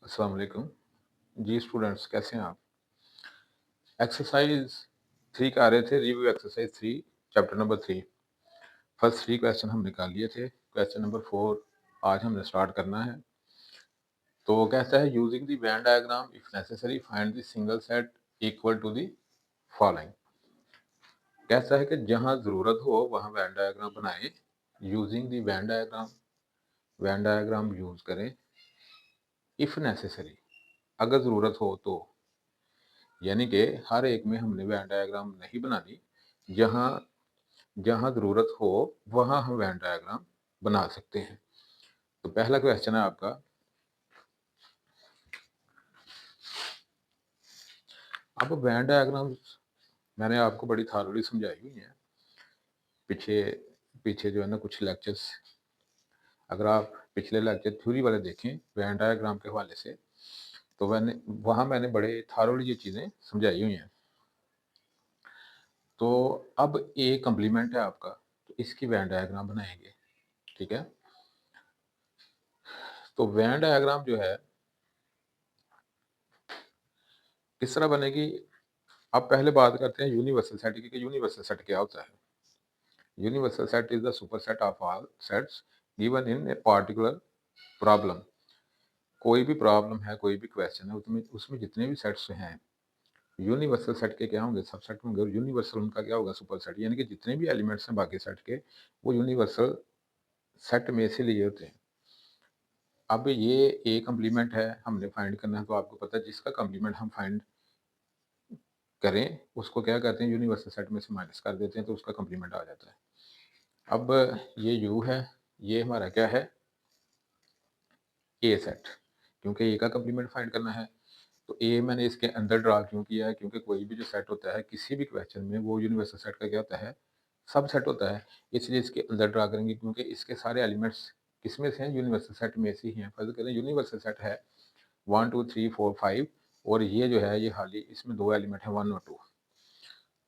अस्सलाम वालेकुम। जी स्टूडेंट्स, कैसे हैं आप? एक्सरसाइज 3 का आ रहे थे, review exercise 3 chapter number 3। First 3 question हम निकाल लिए थे। क्वेश्चन नंबर 4 आज हमने स्टार्ट करना है। तो वो कहता है using the Venn diagram if necessary find the single set equal to the following. कहता है कि जहां ज़रूरत हो वहां वेन डायग्राम बनाएं। Using the Venn diagram use करें। इफ नेसेसरी, अगर ज़रूरत हो तो, यानी कि हर एक में हमने वेन डायग्राम नहीं बनानी। जहां जहां ज़रूरत हो वहां हम वेन डायग्राम बना सकते हैं। तो पहला क्वेश्चन है आपका, अब वेन डायग्राम्स मैंने आपको बड़ी थारोली समझाई हुई हैं पीछे पीछे जो है ना कुछ लेक्चर्स। अगर आप पिछले लेक्चर थ्योरी वाले देखें वेन डायग्राम के हवाले से, तो मैंने बड़े थारोली ये चीज़ें समझाई हुई हैं। तो अब ए कम्प्लीमेंट है आपका, तो इसकी वेन डायग्राम बनाएंगे। ठीक है, तो वेन डायग्राम जो है किस तरह बनेगी। अब पहले बात करते हैं यूनिवर्सल सेट की कि यूनिवर्सल सेट क्या होता है। Universal set is the superset of all sets given in a particular problem. कोई भी प्रॉब्लम है, कोई भी क्वेश्चन है, उसमें उसमें जितने भी सेट्स हैं यूनिवर्सल सेट के क्या होंगे, सबसेट होंगे। और यूनिवर्सल उनका क्या होगा, सुपरसेट। यानी कि जितने भी एलिमेंट्स हैं बाकी सेट के, वो यूनिवर्सल सेट में से लिए होते हैं। अब ये ए कम्प्लीमेंट है, हमने फाइंड करना है। तो आपको पता है जिसका कम्प्लीमेंट हम फाइंड करें उसको क्या करते हैं, यूनिवर्सल सेट में से माइनस कर देते हैं, तो उसका कम्प्लीमेंट आ जाता है। अब ये यू है, ये हमारा क्या है, ए सेट। क्योंकि ए का कम्प्लीमेंट फाइंड करना है, तो ए मैंने इसके अंदर ड्रा क्यों किया है, क्योंकि कोई भी जो सेट होता है किसी भी क्वेश्चन में, वो यूनिवर्सल सेट का क्या होता है, सब सेट होता है। इसलिए इसके अंदर ड्रा करेंगे, क्योंकि इसके सारे एलिमेंट्स किसमें से हैं, यूनिवर्सल सेट में से ही हैं। फर्ज करें यूनिवर्सल सेट है 1 2 3 4 5, और ये जो है ये खाली इसमें दो एलिमेंट है 1 और 2,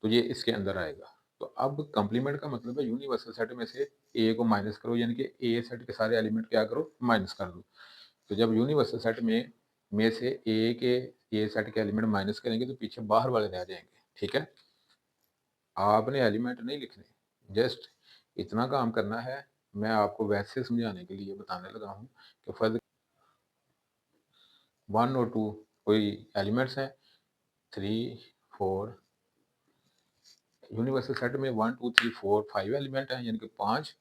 तो ये इसके अंदर आएगा। तो अब कम्प्लीमेंट का मतलब है यूनिवर्सल सेट में से ए को माइनस करो, यानी कि ए सेट के सारे एलिमेंट क्या करो, माइनस कर दो। तो जब यूनिवर्सल सेट में से ए सेट के एलिमेंट माइनस करेंगे तो पीछे बाहर वाले रह जाएंगे। ठीक है, आपने एलिमेंट नहीं लिखने, जस्ट इतना काम करना है। मैं आपको वैसे समझाने के लिए बताने लगा हूँ कि फर्ज 1 और 2 कोई एलिमेंट्स हैं, 3 4, यूनिवर्सल सेट में 1 2 3 4 5 एलिमेंट हैं, यानी कि 5,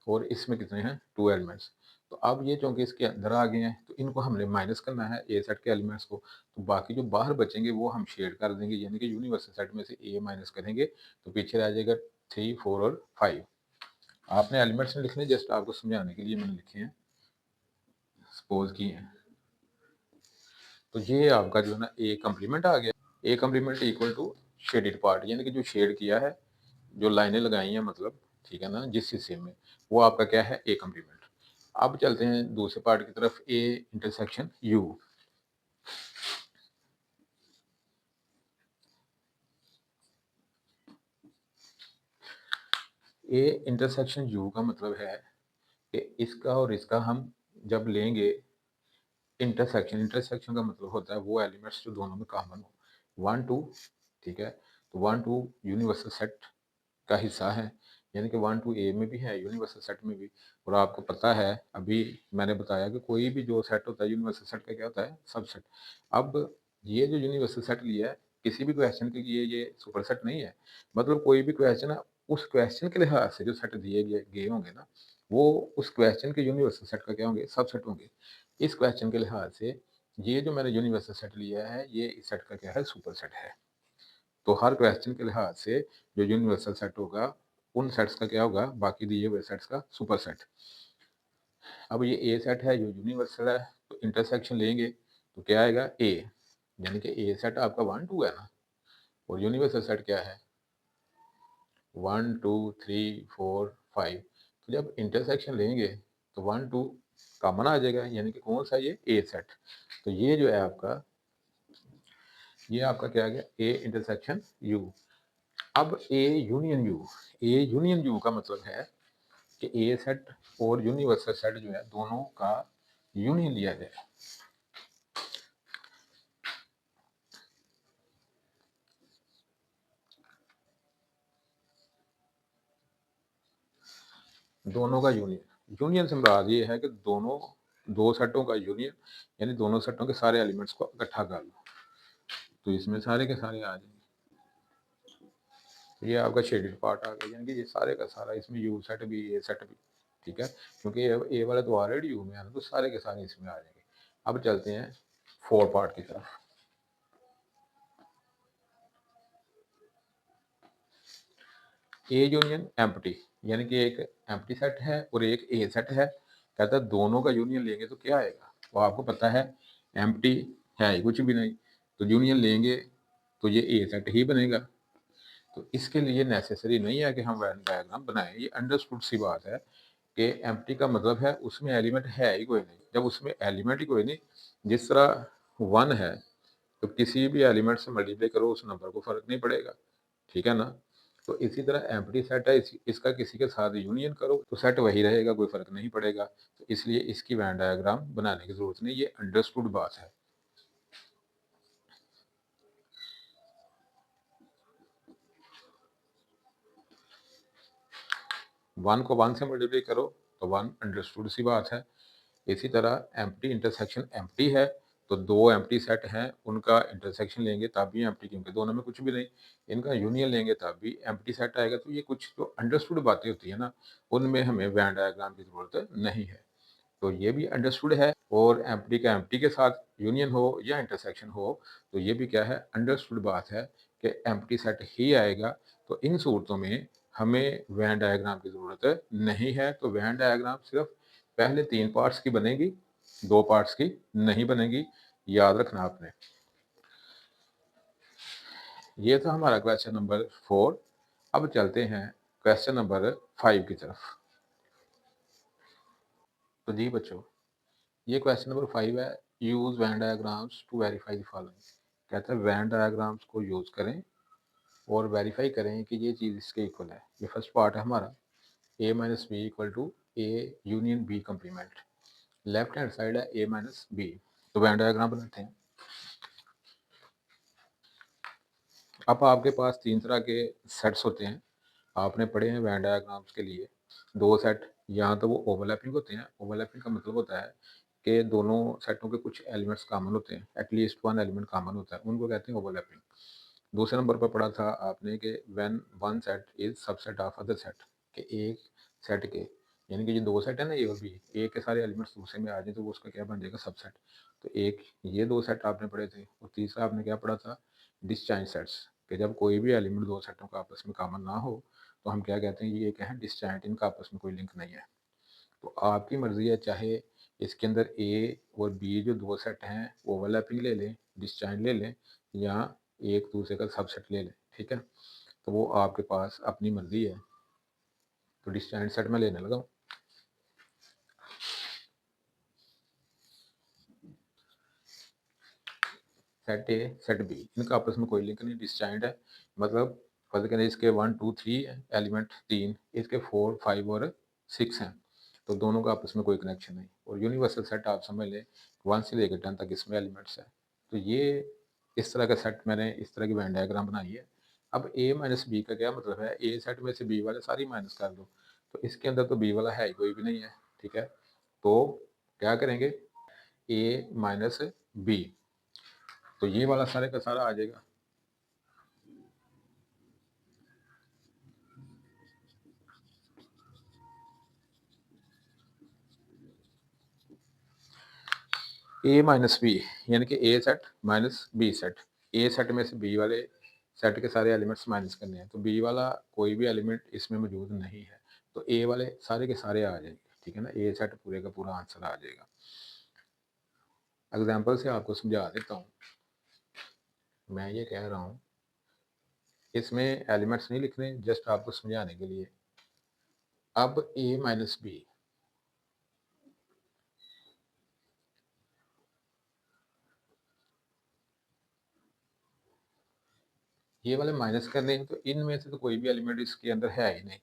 और इसमें कितने हैं, 2 एलिमेंट्स। तो अब ये चूंकि इसके अंदर आ गए हैं, तो इनको हमने माइनस करना है ए सेट के एलिमेंट्स को। तो बाकी जो बाहर बचेंगे वो हम शेड कर देंगे, यानी कि यूनिवर्सल सेट में से ए माइनस करेंगे तो पीछे रह जाएगा 3 4 और 5। आपने एलिमेंट्स नहीं लिखने, जस्ट आपको समझाने के लिए मैंने लिखे हैं, सपोज किए हैं। तो ये आपका जो है ना ए कम्प्लीमेंट आ गया। A complement equal to shaded part, यानी कि जो शेड किया है, जो लाइनें लगाई हैं, मतलब ठीक है ना, जिस हिस्से में, वो आपका क्या है, ए कम्प्लीमेंट। अब चलते हैं दूसरे पार्ट की तरफ, ए intersection you. A intersection you का मतलब है कि इसका और इसका हम जब लेंगे इंटरसेक्शन, इंटरसेक्शन का मतलब होता है वो एलिमेंट्स जो दोनों में कॉमन हो, 1 2। ठीक है, तो 1 2 यूनिवर्सल सेट का हिस्सा है, यानी कि 1 2 ए में भी है, यूनिवर्सल सेट में भी। और आपको पता है, अभी मैंने बताया कि कोई भी जो सेट होता है यूनिवर्सल सेट का क्या होता है, सबसेट। अब ये जो यूनिवर्सल सेट लिया है, किसी भी क्वेश्चन के लिए ये सुपर सेट नहीं है। मतलब कोई भी क्वेश्चन है, उस क्वेश्चन के लिहाज से जो सेट दिए गए होंगे ना, वो उस क्वेश्चन के यूनिवर्सल सेट का क्या होंगे, सबसेट होंगे। इस क्वेश्चन के लिहाज से ये जो मैंने यूनिवर्सल सेट लिया है, ये इस सेट का क्या है, सुपर सेट है। तो हर क्वेश्चन के लिहाज से जो यूनिवर्सल सेट होगा, उन सेट्स का क्या होगा, बाकी दिए हुए सेट्स का सुपर सेट। अब ये ए सेट है, जो यूनिवर्सल है, तो इंटरसेक्शन लेंगे तो क्या आएगा, ए। यानी कि ए सेट आपका 1 2 है ना, और यूनिवर्सल सेट क्या है, 1 2 3 4 5। तो जब इंटरसेक्शन लेंगे तो 1 2 कॉमन आ जाएगा, यानी कि कौन सा, ये ए सेट। तो ये जो है आपका, ये आपका क्या आ गया, ए इंटरसेक्शन यू। अब A union U, A union U का मतलब है कि ए सेट और यूनिवर्सल सेट जो है, दोनों का यूनियन लिया जाए। दोनों का यूनियन। यूनियन से मुराद ये है कि दोनों दो सेटों का यूनियन, यानी दोनों सेटों के सारे एलिमेंट्स को इकट्ठा कर लो, तो इसमें सारे के सारे आ जाएंगे। तो ये आपका शेडेड पार्ट आ गया, यानी कि ये सारे का सारा इसमें यू सेट भी, ए सेट भी, ठीक है, क्योंकि ए वाला तो ऑलरेडी यू में आना, तो सारे के सारे इसमें आ जाएंगे। अब चलते हैं 4 पार्ट की तरफ। ए यूनियन एम्प्टी, यानी कि एक एम्प्टी सेट है और एक ए सेट है। कहता है दोनों का यूनियन लेंगे तो क्या आएगा, वो आपको पता है एम्प्टी है ही कुछ भी नहीं, तो यूनियन लेंगे तो ये ए सेट ही बनेगा। तो इसके लिए नेसेसरी नहीं है कि हम वेन डायग्राम बनाएं, ये अंडरस्टूड सी बात है कि एम्प्टी का मतलब है उसमें एलिमेंट है ही कोई नहीं। जब उसमें एलिमेंट ही कोई नहीं, जिस तरह 1 है तो किसी भी एलिमेंट से मल्टीप्लाई करो उस नंबर को फर्क नहीं पड़ेगा, ठीक है ना। तो इसी तरह एम्प्टी सेट है, इसका किसी के साथ यूनियन करो तो सेट वही रहेगा, कोई फर्क नहीं पड़ेगा। तो इसलिए इसकी वैन डायग्राम बनाने की जरूरत नहीं, ये अंडरस्टूड बात है। वन को 1 से मल्टीप्लाई करो तो 1, अंडरस्टूड सी बात है। इसी तरह एम्प्टी इंटरसेक्शन एम्प्टी है, तो दो एम्प्टी सेट हैं उनका इंटरसेक्शन लेंगे तब भी एम्प्टी, क्योंकि दोनों में कुछ भी नहीं। इनका यूनियन लेंगे तब भी एम्प्टी सेट आएगा। तो ये कुछ जो अंडरस्टूड बातें होती है ना, उनमें हमें वैन डायग्राम की जरूरत नहीं है। तो ये भी अंडरस्टूड है, और एम्प्टी का एम्प्टी के साथ यूनियन हो या इंटरसेक्शन हो, तो ये भी क्या है, अंडरस्टूड बात है कि एम्प्टी सेट ही आएगा। तो इन सूरतों में हमें वैन डायग्राम की ज़रूरत नहीं है। तो वैन डायग्राम सिर्फ पहले 3 पार्ट्स की बनेगी, 2 पार्ट्स की नहीं बनेगी, याद रखना आपने। ये था हमारा क्वेश्चन नंबर 4। अब चलते हैं क्वेश्चन नंबर 5 की तरफ। तो जी बच्चों, ये क्वेश्चन नंबर 5 है, use Venn diagrams to verify the following. कहता है वैन डायग्राम्स को यूज करें और वेरीफाई करें कि ये चीज़ इसके इक्वल है। ये फर्स्ट पार्ट है हमारा, a minus B equal to A union B complement. Left hand side है a माइनस बी। तो वैन डायग्राम बनाते हैं। अब आपके पास 3 तरह के सेट्स होते हैं, आपने पढ़े हैं वैन डायग्राम्स के लिए। 2 सेट या तो वो ओवरलैपिंग होते हैं। ओवरलैपिंग का मतलब होता है कि दोनों सेटों के कुछ एलिमेंट्स कॉमन होते हैं, एटलीस्ट 1 एलिमेंट कॉमन होता है, उनको कहते हैं ओवरलैपिंग। दूसरे नंबर पर पढ़ा था आपने कि when one set is subset of other set, कि एक सेट के, यानी कि ये 2 सेट है ना, ए और बी, ए के सारे एलिमेंट्स दूसरे में आ जाए तो वो उसका क्या बन जाएगा, सबसेट। तो एक ये 2 सेट आपने पढ़े थे, और तीसरा आपने क्या पढ़ा था, डिसजॉइंट सेट्स, कि जब कोई भी एलिमेंट 2 सेटों का आपस में कॉमन ना हो तो हम क्या कहते हैं, ये क्या है, डिसजॉइंट, इनका आपस में कोई लिंक नहीं है। तो आपकी मर्जी है, चाहे इसके अंदर ए और बी जो 2 सेट हैं ओवरलैपिंग ले लें, डिसजॉइंट ले लें, या एक दूसरे का सबसेट ले लें, ठीक है। तो वो आपके पास अपनी मर्जी है। तो डिसजॉइंट सेट में लेने लगा हूँ। सेट ए सेट बी, इनका आपस में कोई लिंक नहीं, डिसजॉइंट है। मतलब फर्ज करें इसके 1 2 3 एलिमेंट 3, इसके 4 5 और 6 हैं, तो दोनों का आपस में कोई कनेक्शन नहीं। और यूनिवर्सल सेट आप समझ लें 1 से लेकर 10 तक इसमें एलिमेंट्स हैं। तो ये इस तरह का सेट मैंने इस तरह की वेन डायग्राम बनाई है। अब ए माइनस बी का क्या मतलब है, ए सेट में से बी वाले सारी माइनस कर दो, तो इसके अंदर तो बी वाला है ही कोई भी नहीं है, ठीक है। तो क्या करेंगे, ए माइनस बी, तो ये वाला सारे का सारा आ जाएगा। ए माइनस बी, यानी कि A set minus B set. A set में से बी वाले सेट के सारे एलिमेंट्स माइनस करने हैं, तो बी वाला कोई भी एलिमेंट इसमें मौजूद नहीं है, तो ए वाले सारे के सारे आ जाएंगे, ठीक है ना। ए सेट पूरे का पूरा आंसर आ जाएगा। एग्जाम्पल से आपको समझा देता हूँ। मैं ये कह रहा हूँ, इसमें एलिमेंट्स नहीं लिखने, जस्ट आपको समझाने के लिए। अब ए माइनस बी, ये वाले माइनस करने हैं, तो इनमें से तो कोई भी एलिमेंट इसके अंदर है ही नहीं,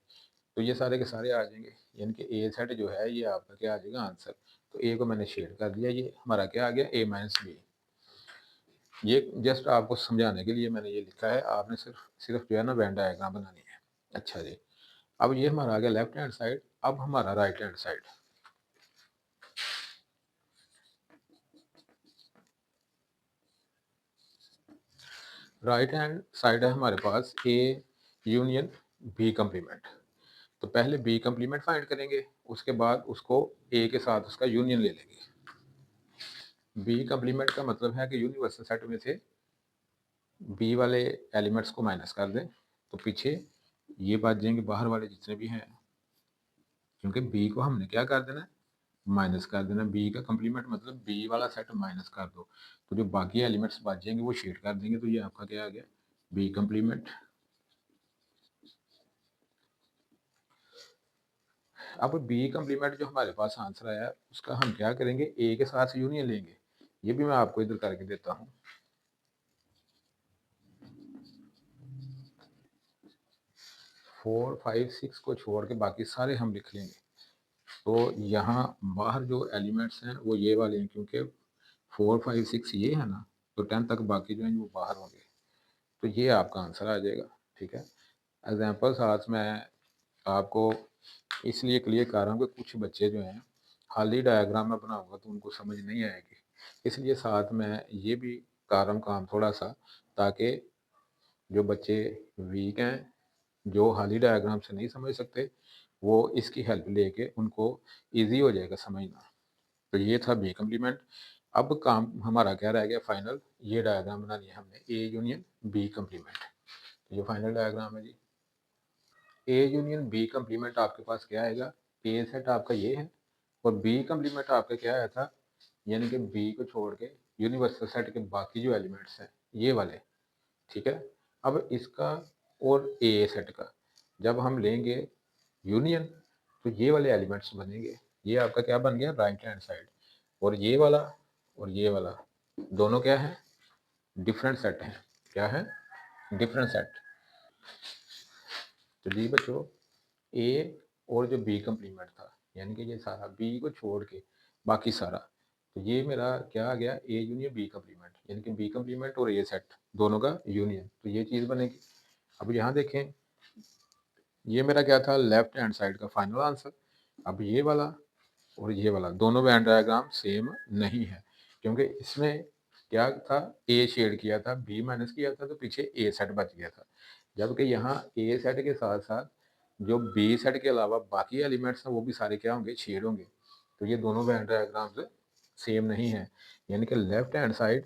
तो ये सारे के सारे आ जाएंगे। यानी कि ए सेट जो है ये आपका क्या आ जाएगा, आंसर। तो ए को मैंने शेड कर दिया, ये हमारा क्या आ गया, ए माइनस बी। ये जस्ट आपको समझाने के लिए मैंने ये लिखा है, आपने सिर्फ सिर्फ जो है ना वैन डायग्राम बनानी है। अच्छा जी, अब ये हमारा आ गया लेफ्ट हैंड साइड। अब हमारा right hand side, right hand side है हमारे पास ए यूनियन बी कम्प्लीमेंट। तो पहले बी कम्प्लीमेंट फाइंड करेंगे, उसके बाद उसको ए के साथ उसका यूनियन ले लेंगे। बी कम्प्लीमेंट का मतलब है कि यूनिवर्सल सेट में से बी वाले एलिमेंट्स को माइनस कर दें, तो पीछे ये बच जाएंगे बाहर वाले जितने भी हैं, क्योंकि बी को हमने क्या कर देना है, माइनस कर देना। बी का कम्प्लीमेंट मतलब बी वाला सेट माइनस कर दो, तो जो बाकी एलिमेंट्स बच जाएंगे वो शेड कर देंगे। तो ये आपका क्या आ गया, बी कम्प्लीमेंट। अब बी कम्प्लीमेंट जो हमारे पास आंसर आया उसका हम क्या करेंगे, ए के साथ यूनियन लेंगे। ये भी मैं आपको इधर करके देता हूँ। फोर फाइव सिक्स को छोड़ के बाकी सारे हम लिख लेंगे। तो यहाँ बाहर जो एलिमेंट्स हैं वो ये वाले हैं, क्योंकि 4 5 6 ये है ना, तो 10 तक बाकी जो हैं वो बाहर होंगे। तो ये आपका आंसर आ जाएगा। ठीक है, एग्जाम्पल्स आज मैं आपको इसलिए क्लियर कर रहा हूँ कि कुछ बच्चे जो हैं खाली डायग्राम में बनाऊंगा तो उनको समझ नहीं आएगी, इसलिए साथ में ये भी कर रहा हूँ काम थोड़ा सा, ताकि जो बच्चे वीक हैं, जो हाली डायग्राम से नहीं समझ सकते, वो इसकी हेल्प लेके उनको इजी हो जाएगा समझना। तो ये था बी कम्प्लीमेंट। अब काम हमारा क्या रह गया फाइनल, ये डायग्राम बना लिया हमने, ए यूनियन बी कम्प्लीमेंट। ये फाइनल डायग्राम है जी। ए यूनियन बी कम्प्लीमेंट आपके पास क्या आएगा, ए सेट आपका ये है और बी कम्प्लीमेंट आपका क्या आया था, यानी कि बी को छोड़ के यूनिवर्सल सेट के बाकी जो एलिमेंट्स हैं ये वाले। ठीक है, अब इसका और ए सेट का जब हम लेंगे यूनियन, तो ये वाले एलिमेंट्स बनेंगे। ये आपका क्या बन गया, राइट हैंड साइड। और ये वाला दोनों क्या है, डिफरेंट सेट हैं। क्या है, डिफरेंट सेट। तो जी बच्चों, ए और जो बी कम्प्लीमेंट था, यानी कि ये सारा बी को छोड़ के बाकी सारा, तो ये मेरा क्या आ गया, ए यूनियन बी कम्प्लीमेंट, यानी कि बी कम्प्लीमेंट और ए सेट दोनों का यूनियन। तो ये चीज़ बनेगी। अब यहाँ देखें, ये मेरा क्या था, लेफ्ट हैंड साइड का फाइनल आंसर। अब ये वाला और ये वाला दोनों वेन डायग्राम सेम नहीं है, क्योंकि इसमें क्या था, ए शेड किया था, बी माइनस किया था, तो पीछे ए सेट बच गया था। जबकि यहाँ ए सेट के साथ साथ जो बी सेट के अलावा बाकी एलिमेंट्स हैं वो भी सारे क्या होंगे, शेड होंगे। तो ये दोनों वेन डायग्राम्स सेम नहीं है, यानी कि लेफ्ट हैंड साइड,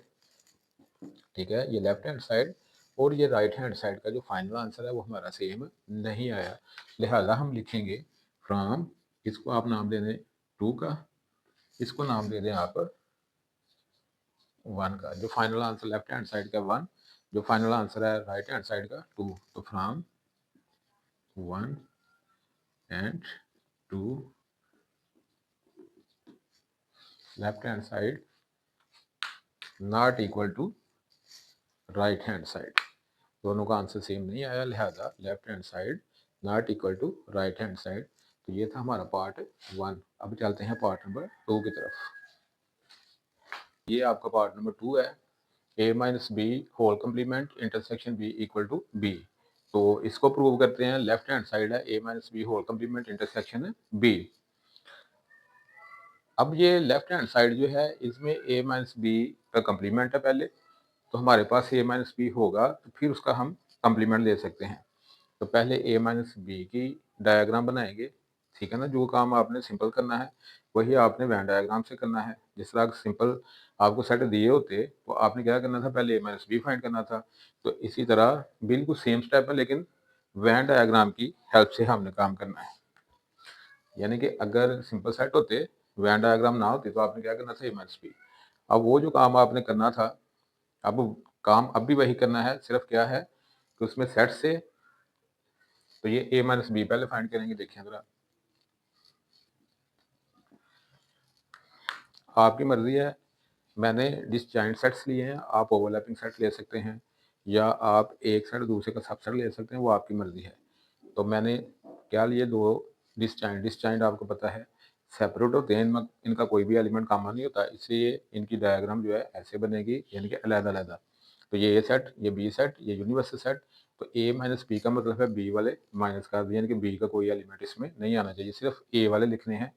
ठीक है, ये लेफ्ट हैंड साइड और ये राइट हैंड साइड का जो फाइनल आंसर है वो हमारा सेम नहीं आया। लिहाजा हम लिखेंगे फ्रॉम, इसको आप नाम दे दें 2 का, इसको नाम दे दें आप 1 का। जो final answer left hand side का 1, जो फाइनल आंसर है राइट हैंड साइड का 2। तो from 1 and 2 left hand side not equal to right hand side, दोनों का आंसर सेम नहीं आया, लिहाजा left hand side not equal to right hand side. तो ये था हमारा पार्ट 1। अब चलते हैं पार्ट नंबर 2 की तरफ। ये आपका पार्ट नंबर 2 है, a minus B whole complement intersection b equal to b। तो इसको प्रूव करते हैं। लेफ्ट हैंड साइड है a minus B whole complement intersection b। अब ये लेफ्ट हैंड साइड जो है इसमें a माइनस बी का कम्प्लीमेंट है पहले, तो हमारे पास a माइनस बी होगा, तो फिर उसका हम कम्प्लीमेंट ले सकते हैं। तो पहले a माइनस बी की डायग्राम बनाएंगे। ठीक है ना, जो काम आपने सिंपल करना है वही आपने वैन डायग्राम से करना है। जिस तरह सिंपल आपको सेट दिए होते तो आपने क्या करना था, पहले a माइनस बी फाइंड करना था। तो इसी तरह बिल्कुल सेम स्टेप है, लेकिन वैन डायग्राम की हेल्प से हमने काम करना है। यानी कि अगर सिंपल सेट होते, वैन डायग्राम ना होती, तो आपने क्या करना था, a माइनस बी। अब वो जो काम आपने करना था, अब काम अब भी वही करना है, सिर्फ क्या है कि उसमें सेट से, तो ये a माइनस बी पहले फाइंड करेंगे। देखिए जरा, आपकी मर्जी है। मैंने डिसजॉइंट सेट्स लिए हैं, आप ओवरलैपिंग सेट ले सकते हैं, या आप एक सेट दूसरे का सबसेट ले सकते हैं, वो आपकी मर्जी है। तो मैंने क्या लिए, दो डिसजॉइंट। डिसजॉइंट आपको पता है सेपरेट होते हैं, इनका कोई भी एलिमेंट कॉमन नहीं होता, इसलिए इनकी डायग्राम जो है ऐसे बनेगी, यानी कि अलग अलग। तो ये ए सेट, ये बी सेट, ये यूनिवर्सल सेट। तो a माइनस बी का मतलब है b वाले माइनस कर दिए, यानी कि b का कोई एलिमेंट इसमें नहीं आना चाहिए, सिर्फ a वाले लिखने हैं,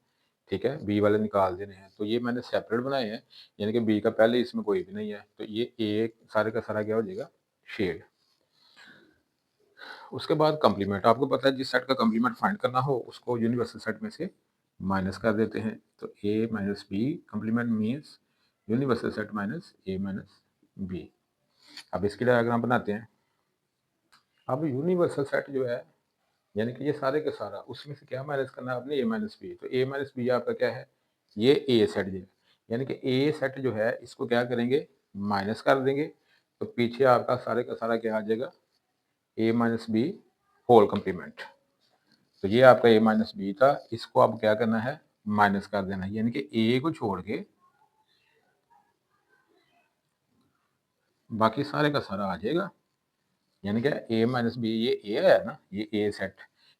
ठीक है, b वाले निकाल देने हैं। तो ये मैंने सेपरेट बनाए हैं, यानी कि b का पहले इसमें कोई भी नहीं है, तो ये a सारे का सारा क्या हो जाएगा, शेड। उसके बाद कॉम्प्लीमेंट, आपको पता है जिस सेट का कॉम्प्लीमेंट फाइंड करना हो उसको यूनिवर्सल सेट में से माइनस कर देते हैं। तो a minus B complement means universal set minus a minus B. अब इसकी डायग्राम बनाते हैं। अब यूनिवर्सल सेट जो है, यानी कि ये सारे का सारा, उसमें से क्या माइनस करना है आपने, a माइनस बी। तो a माइनस बी आपका क्या है, ये a सेट जो है, यानी कि a सेट जो है इसको क्या करेंगे, माइनस कर देंगे। तो पीछे आपका सारे का सारा क्या आ जाएगा, a minus B whole complement. तो ये आपका a माइनस बी था, इसको अब क्या करना है, माइनस कर देना है, यानी कि a को छोड़ के बाकी सारे का सारा आ जाएगा। यानी क्या, a माइनस बी, ये a है ना, ये a सेट,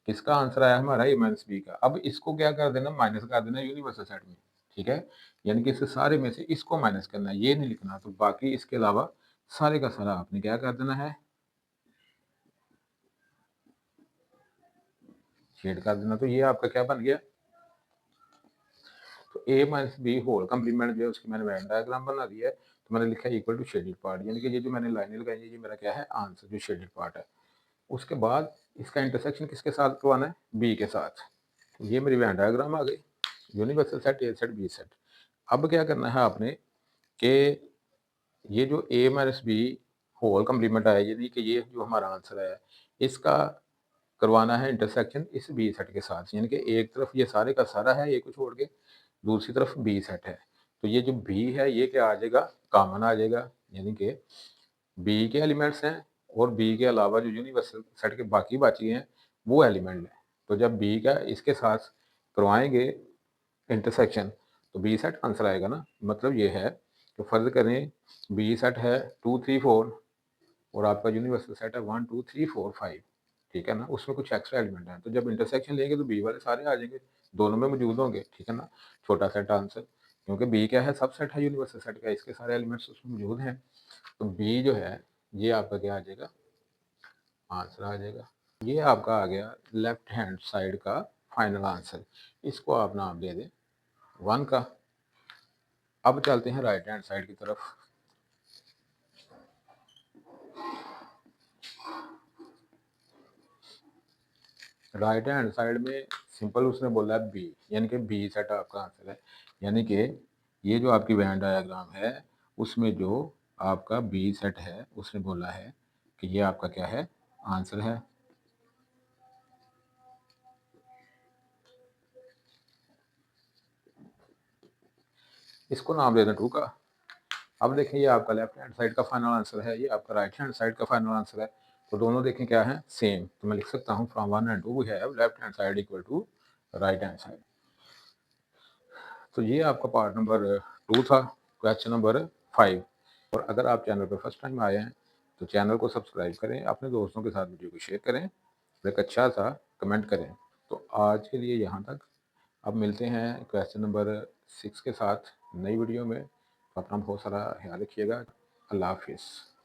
किसका आंसर आया हमारा, a माइनस बी का। अब इसको क्या कर देना, माइनस कर देना यूनिवर्सल सेट में, ठीक है, यानी कि इस सारे में से इसको माइनस करना है, ये नहीं लिखना। तो बाकी इसके अलावा सारे का सारा आपने क्या कर देना है, शेड कर देना। तो ये आपका क्या बन गया, तो a minus B whole complement जो है उसकी मैंने वेन डायग्राम बना दिया है। तो मैंने लिखा है इक्वल टू शेडेड पार्ट, यानी कि ये जो मैंने लाइनें लगाई है ये मेरा क्या है, आंसर जो शेडेड पार्ट है। उसके बाद इसका इंटरसेक्शन किसके साथ करवाना है, बी के साथ। ये मेरी वेन डायग्राम आ गई, universal set, A set, B set. अब क्या करना है आपने कि ये जो a minus B whole complement आया, यानी कि ये जो हमारा आंसर है इसका करवाना है इंटरसेक्शन इस बी सेट के साथ, यानी कि एक तरफ ये सारे का सारा है a को छोड़ के, दूसरी तरफ बी सेट है। तो ये जो बी है ये क्या आ जाएगा, कॉमन आ जाएगा, यानी कि बी के एलिमेंट्स हैं और बी के अलावा जो यूनिवर्सल सेट के बाकी बाकी हैं वो एलिमेंट है। तो जब बी का इसके साथ करवाएंगे इंटरसेक्शन तो बी सेट आंसर आएगा ना। मतलब ये है कि फर्ज करें बी सेट है 2 3 4 और आपका यूनिवर्सल सेट है 1 2 3 4 5, ठीक है ना, उसमें कुछ एक्स्ट्रा एलिमेंट है। तो जब इंटरसेक्शन लेंगे तो बी वाले सारे आ जाएंगे, दोनों में मौजूद होंगे, ठीक है ना, छोटा सेट आंसर, क्योंकि बी क्या है, सब सेट है यूनिवर्सल सेट का, इसके सारे एलिमेंट्स उसमें मौजूद हैं। तो बी जो है ये आपका क्या आ जाएगा, आंसर आ जाएगा। ये आपका आ गया लेफ्ट हैंड साइड का फाइनल आंसर, इसको आप नाम दे दें 1 का। अब चलते हैं राइट हैंड साइड की तरफ। राइट हैंड साइड में सिंपल उसने बोला है बी, यानी कि बी सेट आपका आंसर है, यानी कि ये जो आपकी वेन डायग्राम है उसमें जो आपका बी सेट है उसने बोला है कि ये आपका क्या है, आंसर है। इसको नाम दे दें 2 का। अब देखें ये आपका लेफ्ट हैंड साइड का फाइनल आंसर है, ये आपका राइट हैंड साइड का फाइनल आंसर है। तो दोनों देखें क्या है, सेम। तो मैं लिख सकता हूँ from 1 and 2 we have left hand side equal to right hand side. तो ये आपका पार्ट नंबर 2 था, क्वेश्चन नंबर 5। और अगर आप चैनल पर फर्स्ट टाइम आए हैं तो चैनल को सब्सक्राइब करें, अपने दोस्तों के साथ वीडियो को शेयर करें और एक अच्छा सा कमेंट करें। तो आज के लिए यहाँ तक, अब मिलते हैं क्वेश्चन नंबर 6 के साथ नई वीडियो में। तो अपना बहुत सारा ख्याल रखिएगा। अल्लाह हाफिज़।